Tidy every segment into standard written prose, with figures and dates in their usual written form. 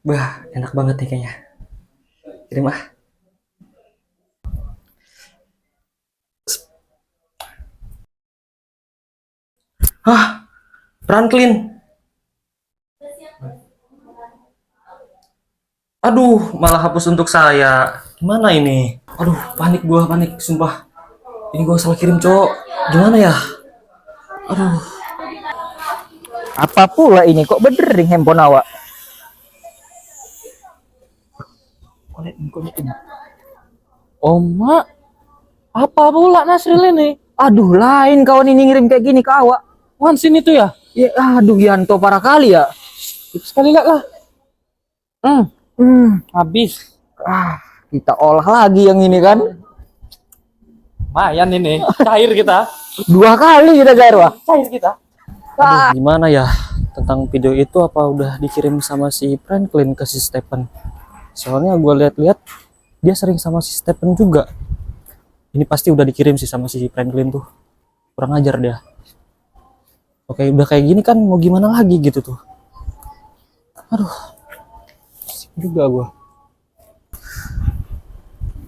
Bah, enak banget nih kayaknya. Kirim ah. Hah, Franklin. Aduh, malah hapus untuk saya. Gimana ini? Aduh, panik gua, panik, sumpah. Ini gua salah kirim, cowok. Gimana ya? Aduh, Apa pula ini kok berdering handphone awak? Oh mak, apa pula Nasril ini? Aduh lain kawan ini ngirim kayak gini ke awak. Wansin itu ya? Ya aduh Yanto parah kali ya. Sekali lihat lah. Habis. Kita olah lagi yang ini kan. Lumayan ini, cair kita. 2 kali kita cair wah. Cair kita. aduh, gimana ya? Tentang video itu apa udah dikirim sama si Franklin ke si Stephen? Soalnya gua lihat-lihat dia sering sama si Stephen juga. Ini pasti udah dikirim sih sama si Franklin tuh. Kurang ajar dia. Oke, udah kayak gini kan mau gimana lagi gitu tuh. Aduh, pusing juga gua.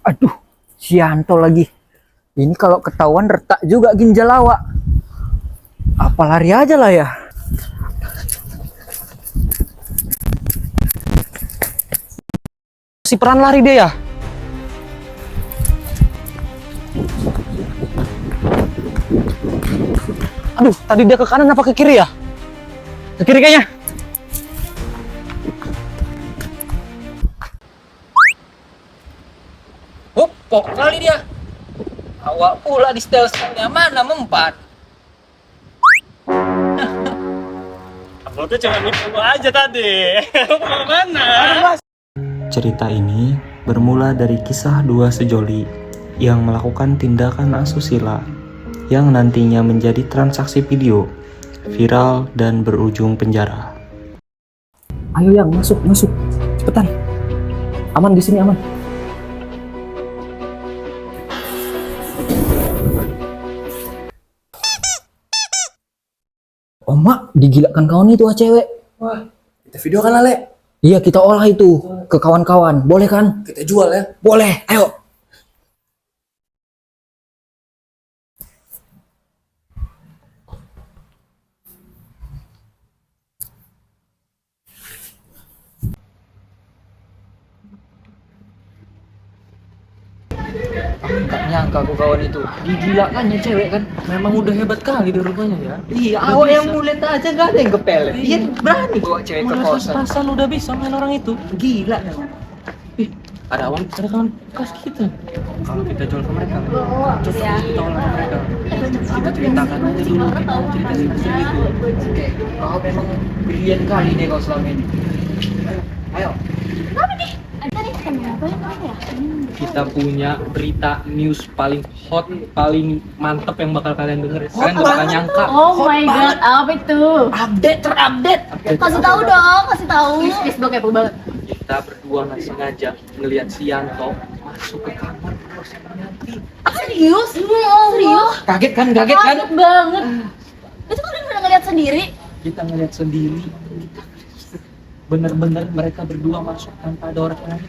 Aduh, si Yanto lagi. Ini kalau ketahuan retak juga ginjal awak. Apa lari aja lah ya. Si peran lari dia ya? Aduh, tadi dia ke kanan apa ke kiri ya? Ke kiri kayaknya. Pok kali dia. Awak pula di stelsnya mana mempan. Lo tuh cuma nipu aja tadi. Mau mana? Cerita ini bermula dari kisah dua sejoli yang melakukan tindakan asusila yang nantinya menjadi transaksi video, viral dan berujung penjara. Ayo yang masuk, cepetan. Aman di sini aman. Oh mak, digilakan kawan itu cewek. Wah, kita video kan Ale? Iya kita olah itu ke kawan-kawan. Boleh kan? Kita jual ya. Boleh. Ayo. Gak nyangka aku kawan itu. Digilakannya cewek kan. Memang udah hebat kali dia rupanya ya. Iya, awak yang mulet aja gak ada yang kepelet. Iya, berani bawa cewek ke kosan. Pas-pasan udah bisa main orang itu. Gila memang. Ada awal ada kawan kas kita. Kalau kita jual ke mereka, coba kita olah ke mereka. Kita ceritakan aja dulu. Cerita sedikit gitu. Oke, kau memang brilian kali deh kau selama ini. Ayo. Kita punya berita news paling hot, paling mantep yang bakal kalian denger. Kalian gak bakal nyangka. Oh my god, apa itu? Update terupdate. Kasih tahu dong, kasih tahu. Please, gue kepo banget. Kita berdua nggak sengaja ngelihat si Yanto masuk ke kamar bersama Yanti. Serius? Serius? Kaget kan? Kaget kan? Kaget banget. Itu kalian pernah ngeliat sendiri? Kita ngeliat sendiri. Bener-bener mereka berdua masuk tanpa ada orang lain.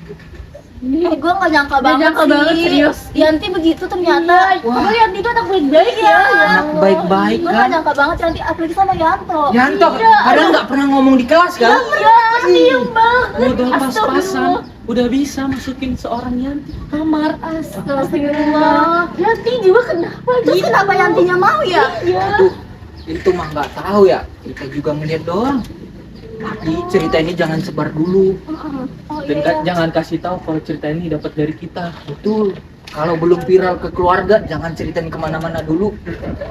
Gue gak nyangka banget sih. Serius. Yanti begitu ternyata. Wah, Yanti itu anak baik-baik ya. Anak baik-baik Gue kan? gak nyangka banget Yanti apalagi sama Yanto. Yanto, padahal nggak pernah ngomong di kelas kan? Iya, diem banget. Udah pas-pasan, udah bisa masukin seorang Yanti kamar. Astagfirullah. Yanti juga kenapa? Terus kenapa Yantinya mau ya? Aduh, itu mah nggak tahu ya. Kita juga ngeliat doang. Tapi cerita ini jangan sebar dulu. Dan jangan kasih tahu kalau cerita ini dapat dari kita. Betul. Kalau belum viral ke keluarga, jangan ceritain kemana-mana dulu.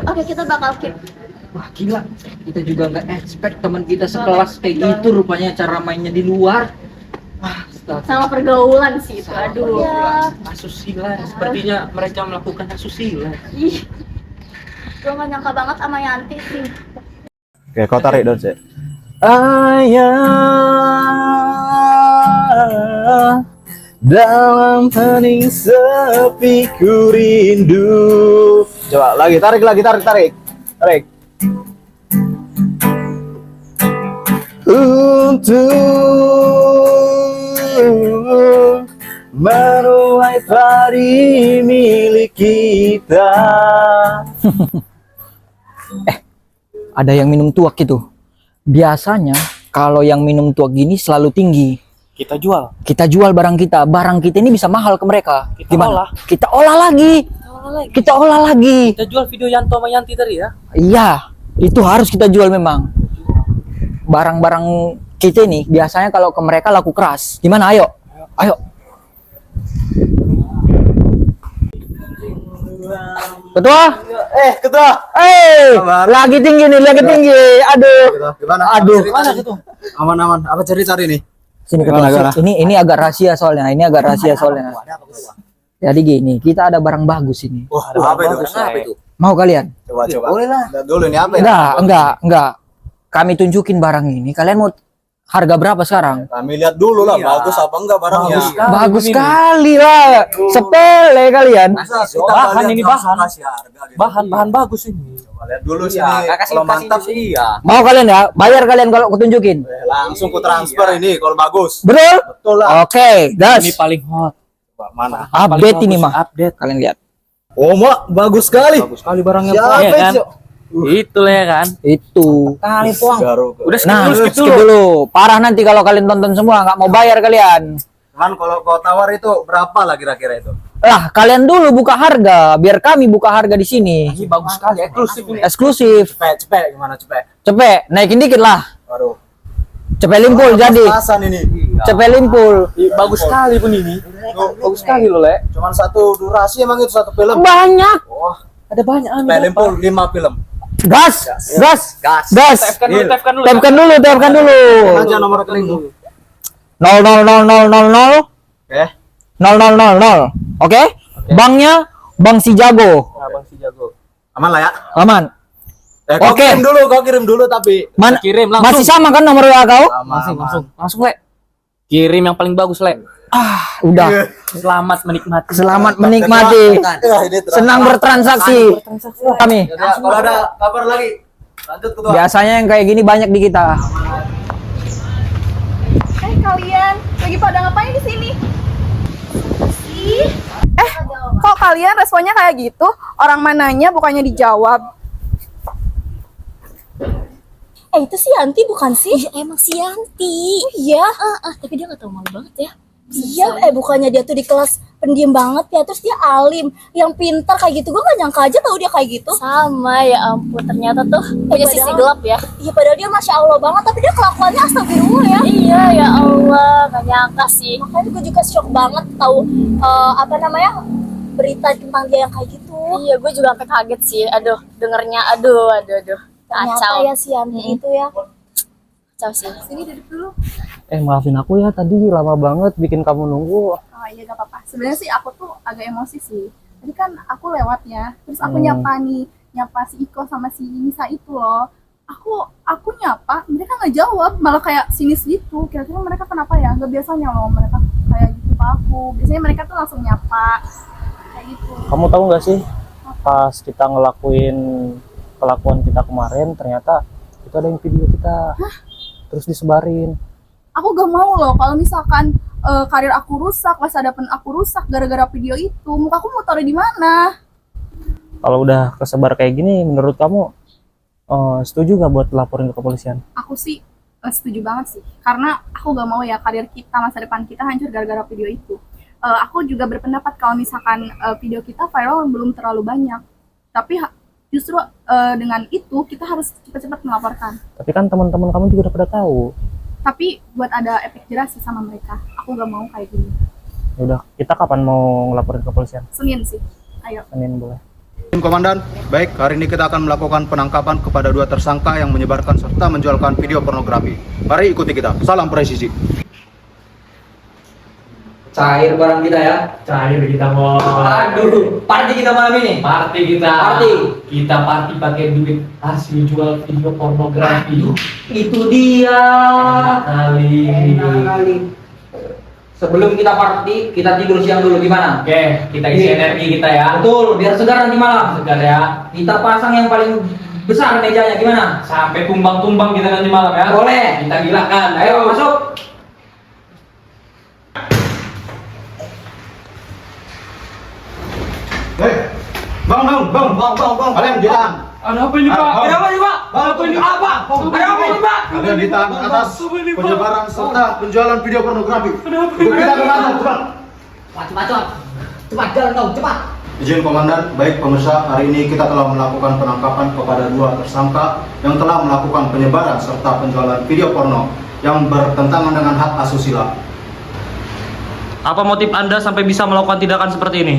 Oke, kita bakal keep. Wah gila, kita juga nggak expect teman kita sekelas kayak gitu rupanya cara mainnya di luar. Wah, Sama pergaulan sih itu. Aduh. Ya, Asusila, sepertinya mereka melakukan asusila. ih. Gue gak nyangka banget sama Yanti sih. Oke, kau tarik dong, Cek. Ayah, dalam hening sepiku rindu. Coba lagi, tarik. Tarik. Untuk menuai padi milik kita. Ada yang minum tuak gitu. Biasanya kalau yang minum tuak gini selalu tinggi. Kita jual. Kita jual barang kita. Barang kita ini bisa mahal ke mereka. Kita Gimana? olah. Kita olah lagi. Kita olah lagi. Kita jual video Yanto sama Yanti tadi ya. Iya, itu harus kita jual memang. Barang-barang kita ini biasanya kalau ke mereka laku keras. Gimana? Ayo. Ayo. Ketua? Ketua. Kabar? Lagi tinggi nih, lagi tinggi. Aduh. Gimana? Aduh. Mana gitu? Aman. Apa cerita hari ini? Sini Gimana, ketua. gimana? Ini agak rahasia soalnya. Jadi gini, kita ada barang bagus ini. Wah, ada apa itu? Apa itu? Mau kalian? Coba. Boleh lah. Dulu ini apa ya? Enggak. Kami tunjukin barang ini. Kalian mau harga berapa sekarang? Kami lihat dulu lah, bagus apa enggak barangnya. Bagus sekali lah. Sepele kalian. Bahan ini bahan. Bahan bagus ini. Coba lihat dulu sini. Kalau mantap sih iya. Mau kalian ya? Bayar kalian kalau aku tunjukin. Langsung ku transfer ini kalau bagus. Betul? Betul lah. Oke, gas. Ini paling hot. Mana? Update ini mah. Update. Kalian lihat. Oh, Mak, bagus sekali. Bagus sekali barangnya. Siapa Iya kan? itu? Itulah ya kan. Itu. Kali puang. Udah Nah, skip skip dulu. Parah nanti kalau kalian tonton semua nggak mau bayar kalian. Cuman kalau kau tawar itu berapa lah kira-kira itu? Lah, kalian dulu buka harga, biar kami buka harga di sini. Ini bagus sekali, eksklusif ini. Eksklusif. Cepet gimana cepet? Cepet, naikin dikit lah. Waduh. Cepet limpul jadi. Pas-pasan ini. Cepet limpul. Bagus sekali pun ini. Bagus sekali loh, Le. Cuman satu durasi emang itu satu film. Banyak. Wah, Ada banyak film pun 5 film. Gas. Tepkan dulu. Tepkan dulu. Aja nomor rekening tuh. 00000 Oke. 0000. Oke? Banknya Bank Si Jago. Abang si jago. Aman lah ya. Aman. Kau Oke. kirim dulu tapi Kirim langsung. Masih sama kan nomor WA kau? Langsung, Le. Kirim yang paling bagus, Le. Udah. Selamat menikmati. Selamat menikmati. Senang bertransaksi. Kami. Kalau ada kabar lagi lanjut ketua. Biasanya yang kayak gini banyak di kita. Kalian lagi pada ngapain di sini? Kok kalian responnya kayak gitu? Orang mananya bukannya dijawab. Itu si Yanti bukan sih? Iya emang si Yanti. Iya. Tapi dia nggak tahu malu banget ya. Iya, bukannya dia tuh di kelas pendiam banget ya, terus dia alim, yang pintar kayak gitu. Gue gak nyangka aja tau dia kayak gitu. Sama ya ampun, ternyata tuh punya sisi gelap ya. Iya, padahal dia Masya Allah banget, tapi dia kelakuannya astagfirullah ya. Iya, ya Allah, gak nyangka sih. Makanya gue juga shock banget tahu berita tentang dia yang kayak gitu. Iya, gue juga sampai kaget sih. Aduh, dengernya, aduh. Ternyata ya si Yanti itu ya. Kacau sih. Sini duduk dulu. Maafin aku ya, tadi lama banget bikin kamu nunggu. Oh iya gak apa-apa. Sebenarnya sih aku tuh agak emosi sih. Tadi kan aku lewat ya, terus aku nyapa si Iko sama si Nisa itu loh. Aku nyapa, mereka nggak jawab, malah kayak sinis gitu. Kira-kira mereka kenapa ya? Gak biasanya loh mereka kayak gitu ke aku. Biasanya mereka tuh langsung nyapa kayak gitu. Kamu tahu nggak sih, pas kita ngelakuin kelakuan kita kemarin, ternyata itu ada yang video kita. Terus disebarin. Aku gak mau loh kalau misalkan karir aku rusak, masa depan aku rusak gara-gara video itu. Muka aku mau taruh di mana? Kalau udah kesebar kayak gini, menurut kamu setuju nggak buat laporin ke kepolisian? Aku sih setuju banget sih, karena aku gak mau ya karir kita, masa depan kita hancur gara-gara video itu. Aku juga berpendapat kalau misalkan video kita viral belum terlalu banyak, tapi justru dengan itu kita harus cepat-cepat melaporkan. Tapi kan teman-teman kamu juga udah pada tahu. Tapi buat ada efek jerah sih sama mereka, aku gak mau kayak gini. Udah, kita kapan mau ngelaporin ke kepolisian? Senin sih, ayo. Senin boleh. Tim Komandan, baik, hari ini kita akan melakukan penangkapan kepada 2 tersangka yang menyebarkan serta menjualkan video pornografi. Mari ikuti kita. Salam presisi. Cair barang kita ya. Cair kita mau. Aduh, party kita malam ini. Party kita. Kita party pakai duit hasil jual video pornografi. Itu dia. Enak kali. Sebelum kita party, kita tidur siang dulu gimana? Oke, kita isi energi kita ya. Betul, biar segar nanti malam. Segar ya. Kita pasang yang paling besar mejanya gimana? Sampai tumbang-tumbang kita nanti malam ya. Boleh. Kita gilakan. Ayo masuk. Bang. Kalian ditahan. Ada apa ini Pak? Ada apa ini Pak? Ada apa ini Pak? Ada apa ini Pak? Kalian ditahan atas penyebaran serta penjualan video pornografi. Ikut kita ke kantor, cepat. Cepat jalan kau, cepat. Izin Komandan, baik pemirsa, hari ini kita telah melakukan penangkapan kepada 2 tersangka yang telah melakukan penyebaran serta penjualan video porno yang bertentangan dengan hak asusila. Apa motif Anda sampai bisa melakukan tindakan seperti ini?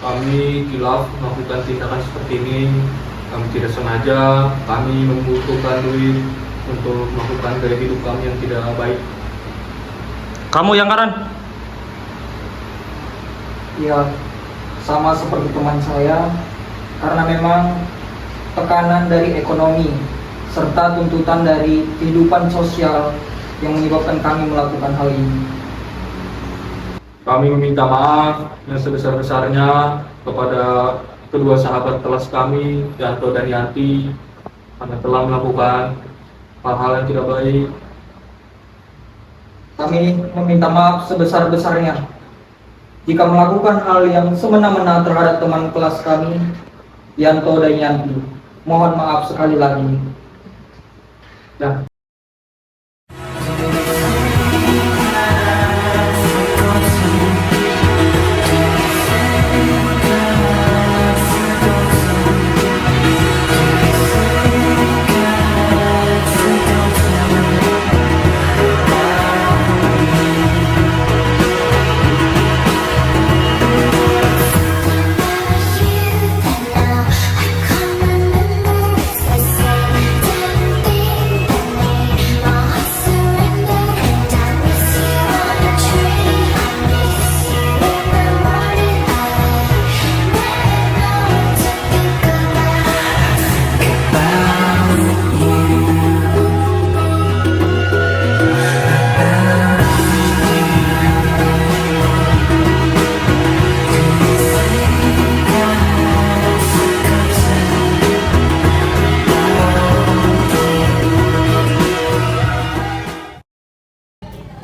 Kami khilaf melakukan tindakan seperti ini. Kami tidak sengaja, kami membutuhkan duit untuk melakukan gaya hidup kami yang tidak baik. Kamu yang kanan? Ya, sama seperti teman saya, karena memang tekanan dari ekonomi serta tuntutan dari kehidupan sosial yang menyebabkan kami melakukan hal ini. Kami meminta maaf yang sebesar-besarnya kepada kedua sahabat kelas kami, Yanto dan Yanti, karena telah melakukan hal-hal yang tidak baik. Kami meminta maaf sebesar-besarnya jika melakukan hal yang semena-mena terhadap teman kelas kami, Yanto dan Yanti. Mohon maaf sekali lagi. Nah,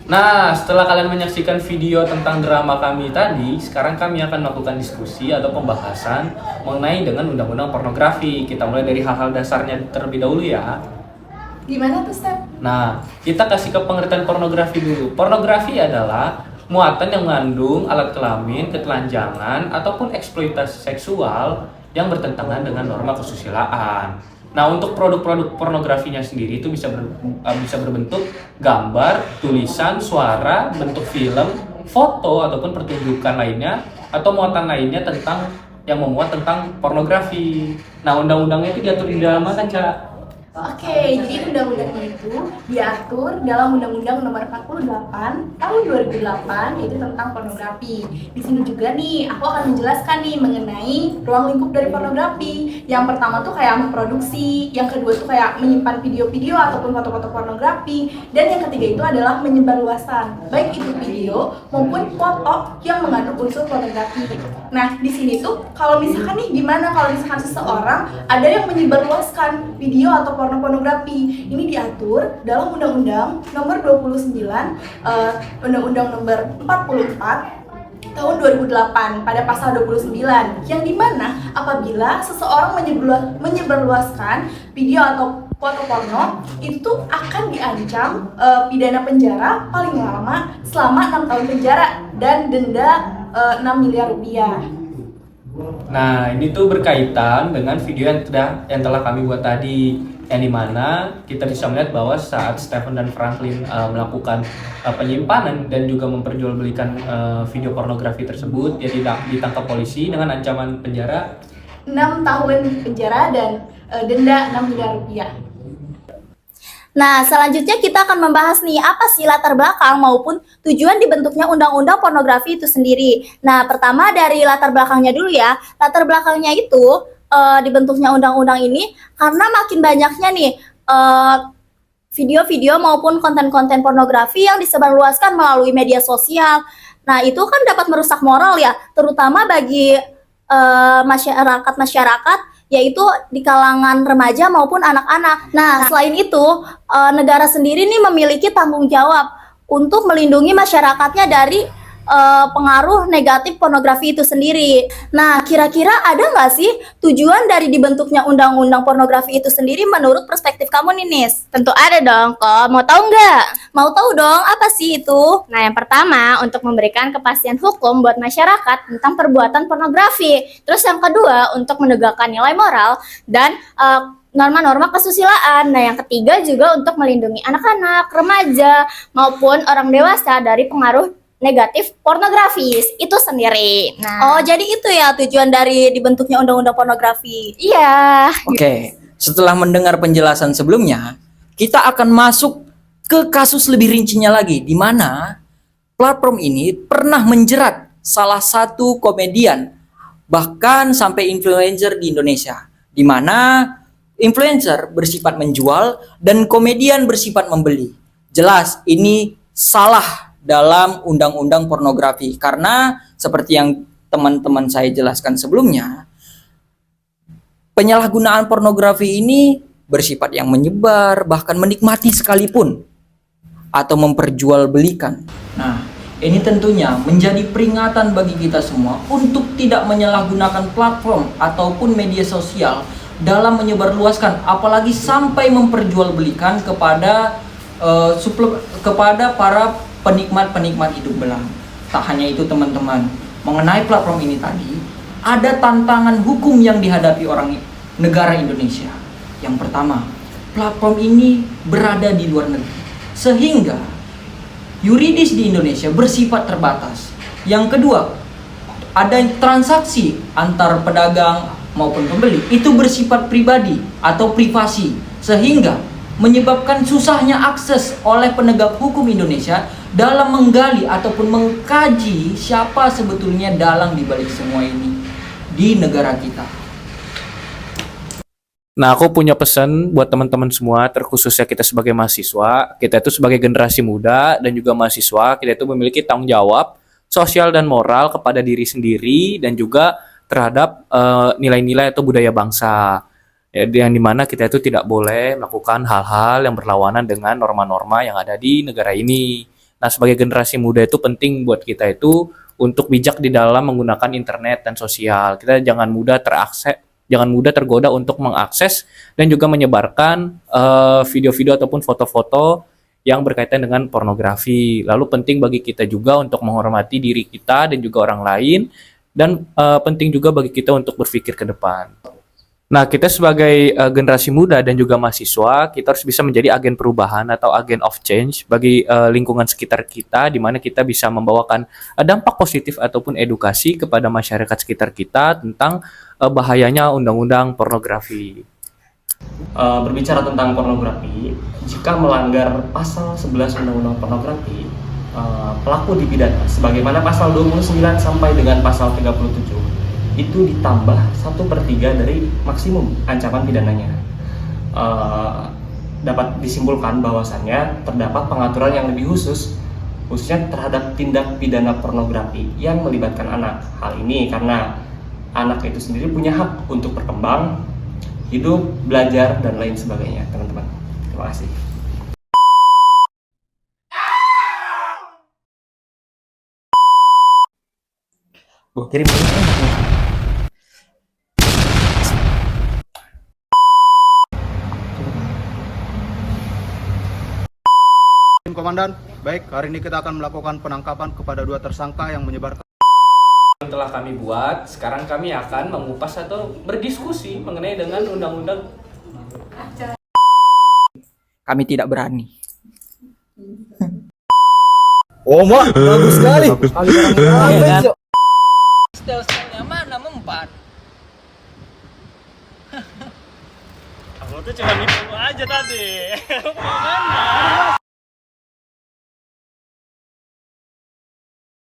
Nah, setelah kalian menyaksikan video tentang drama kami tadi, sekarang kami akan melakukan diskusi atau pembahasan mengenai dengan undang-undang pornografi. Kita mulai dari hal-hal dasarnya terlebih dahulu ya. Gimana tuh, Step? Nah, kita kasih ke pengertian pornografi dulu. Pornografi adalah muatan yang mengandung alat kelamin, ketelanjangan, ataupun eksploitasi seksual yang bertentangan dengan norma kesusilaan. Nah, untuk produk-produk pornografinya sendiri itu bisa berbentuk gambar, tulisan, suara, bentuk film, foto ataupun pertunjukan lainnya atau muatan lainnya tentang yang memuat tentang pornografi. Nah, undang-undangnya itu diatur di dalam mana, Cak? Oke, jadi undang-undang itu diatur dalam Undang-Undang Nomor 48 Tahun 2008 yaitu tentang pornografi. Di sini juga nih, aku akan menjelaskan nih mengenai ruang lingkup dari pornografi. Yang pertama tuh kayak memproduksi, yang kedua tuh kayak menyimpan video-video ataupun foto-foto pornografi, dan yang ketiga itu adalah menyebarluaskan, baik itu video maupun foto yang mengandung unsur pornografi. Nah, di sini tuh kalau misalkan nih gimana kalau misalkan seseorang ada yang menyebarluaskan video atau pornografi, ini diatur dalam Undang-Undang Nomor 29 Undang-Undang Nomor 44 Tahun 2008 pada pasal 29, yang dimana apabila seseorang menyebarluaskan video atau foto porno itu akan diancam pidana penjara paling lama selama 6 tahun penjara dan denda 6 miliar rupiah. Nah, ini tuh berkaitan dengan video yang telah kami buat tadi, yang dimana kita bisa melihat bahwa saat Stephen dan Franklin melakukan penyimpanan dan juga memperjualbelikan video pornografi tersebut, dia ditangkap polisi dengan ancaman penjara 6 tahun penjara dan denda 6 miliar rupiah. Nah, selanjutnya kita akan membahas nih apa sih latar belakang maupun tujuan dibentuknya undang-undang pornografi itu sendiri. Nah, pertama dari latar belakangnya dulu ya. Latar belakangnya itu dibentuknya undang-undang ini karena makin banyaknya nih video-video maupun konten-konten pornografi yang disebarluaskan melalui media sosial. Nah, itu kan dapat merusak moral ya, terutama bagi masyarakat yaitu di kalangan remaja maupun anak-anak. Nah, selain itu, negara sendiri nih memiliki tanggung jawab untuk melindungi masyarakatnya dari pengaruh negatif pornografi itu sendiri. Nah, kira-kira ada nggak sih tujuan dari dibentuknya undang-undang pornografi itu sendiri menurut perspektif kamu nih, Nis? Tentu ada dong, kok. Mau tahu nggak? Mau tahu dong, apa sih itu? Nah, yang pertama, untuk memberikan kepastian hukum buat masyarakat tentang perbuatan pornografi. Terus yang kedua, untuk menegakkan nilai moral dan norma-norma kesusilaan. Nah, yang ketiga juga untuk melindungi anak-anak, remaja, maupun orang dewasa dari pengaruh negatif pornografis itu sendiri. Oh, jadi itu ya tujuan dari dibentuknya undang-undang pornografi. Iya. Oke, setelah mendengar penjelasan sebelumnya, kita akan masuk ke kasus lebih rincinya lagi, di mana platform ini pernah menjerat salah satu komedian, bahkan sampai influencer di Indonesia, di mana influencer bersifat menjual dan komedian bersifat membeli. Jelas ini salah dalam undang-undang pornografi, karena seperti yang teman-teman saya jelaskan sebelumnya, penyalahgunaan pornografi ini bersifat yang menyebar, bahkan menikmati sekalipun, atau memperjualbelikan. Nah, ini tentunya menjadi peringatan bagi kita semua untuk tidak menyalahgunakan platform ataupun media sosial dalam menyebarluaskan, apalagi sampai memperjualbelikan kepada kepada para penikmat hidup belang. Tak hanya itu teman-teman, mengenai platform ini tadi, ada tantangan hukum yang dihadapi orang negara Indonesia. Yang pertama, platform ini berada di luar negeri, sehingga yuridis di Indonesia bersifat terbatas. Yang kedua, ada transaksi antar pedagang maupun pembeli itu bersifat pribadi atau privasi, sehingga menyebabkan susahnya akses oleh penegak hukum Indonesia dalam menggali ataupun mengkaji siapa sebetulnya dalang dibalik semua ini di negara kita. Nah, aku punya pesan buat teman-teman semua, terkhususnya kita sebagai mahasiswa. Kita itu sebagai generasi muda dan juga mahasiswa, kita itu memiliki tanggung jawab sosial dan moral kepada diri sendiri dan juga terhadap nilai-nilai atau budaya bangsa. Ya, yang dimana kita itu tidak boleh melakukan hal-hal yang berlawanan dengan norma-norma yang ada di negara ini. Nah, sebagai generasi muda itu penting buat kita itu untuk bijak di dalam menggunakan internet dan sosial. Kita jangan mudah tergoda untuk mengakses dan juga menyebarkan video-video ataupun foto-foto yang berkaitan dengan pornografi. Lalu penting bagi kita juga untuk menghormati diri kita dan juga orang lain, dan penting juga bagi kita untuk berpikir ke depan. Nah, kita sebagai generasi muda dan juga mahasiswa, kita harus bisa menjadi agen perubahan atau agen of change bagi lingkungan sekitar kita, di mana kita bisa membawakan dampak positif ataupun edukasi kepada masyarakat sekitar kita tentang bahayanya undang-undang pornografi. Berbicara tentang pornografi, jika melanggar pasal 11 undang-undang pornografi, pelaku dipidana sebagaimana pasal 29 sampai dengan pasal 37. Itu ditambah 1/3 dari maksimum ancaman pidananya. Dapat disimpulkan bahwasannya terdapat pengaturan yang lebih khususnya terhadap tindak pidana pornografi yang melibatkan anak. Hal ini karena anak itu sendiri punya hak untuk berkembang, hidup, belajar, dan lain sebagainya, teman-teman. Terima kasih. Gue kirim ini. Komandan, baik, hari ini kita akan melakukan penangkapan kepada 2 tersangka yang menyebarkan. Yang telah kami buat, sekarang kami akan mengupas atau berdiskusi mengenai dengan undang-undang. Kami tidak berani. Oh, Mak, bagus sekali. Stel-stelnya mana mempan? Aku tuh cuma nipu aja tadi.